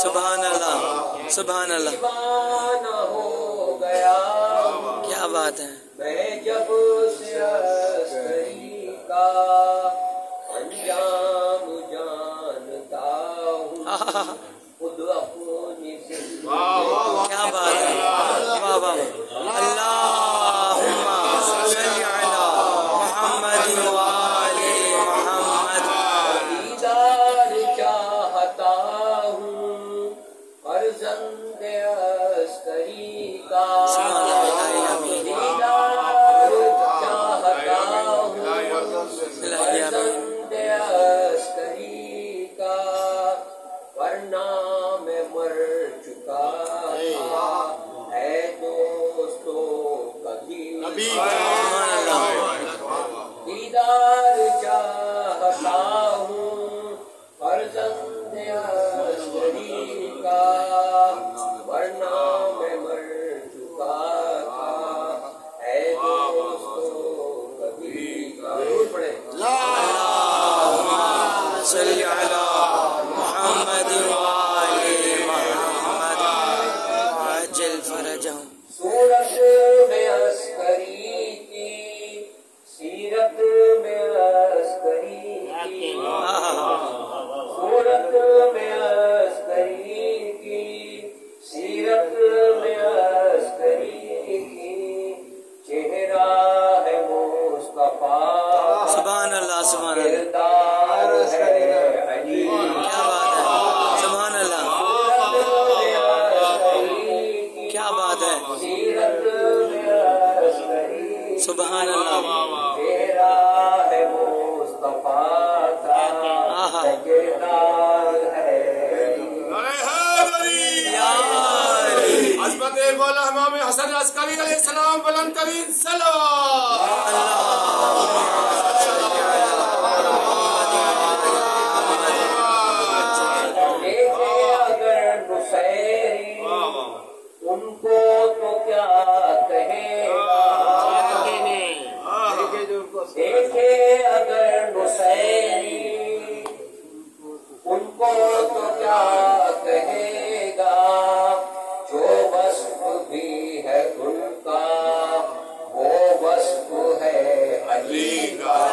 سبحان اللہ سبحان اللہ، کیا بات ہے. میں جب سے عسکری کا انجام جانتا ہوں، خود اپنی کیا بات ہے. واہ واہ، اللہم صلی علی محمد وآل محمد. دیدار چاہتا ہوں فرزند عسکری کا، دیدار چاہتا ہوں فرزند عسکری کا، ورنہ میں مر چکا تھا اے دوستو کبھی. دیدار چاہتا ہوں فرزند عسکری کا، ورنہ میں مر چکا تھا اے دوستو کبھی. ضرور پڑھیں. صلی علی محمد وآل محمد عجل فرجہم. صورت میں عسکری کی، سیرت میں عسکری کی، صورت میں عسکری کی، سیرت میں عسکری کی، چہرہ ہے مصطفیٰ، سبحان اللہ سبحان اللہ، کردار ہے علی. کیا بات ہے. سبحان اللہ، کیا بات ہے. سیرت میں عسکری، سبحان اللہ. تیرا ہے مصطفیٰ کا کردار ہے. عظمت مولا امام حسن عسکری علیہ السلام بلند ترین صلوات. دیکھے اگر نصیری ان کو تو کیا کہے گا، دیکھے اگر نصیری ان کو تو کیا کہے گا، جو وصف بھی ہے ان کا وہ وصف ہے علی کا.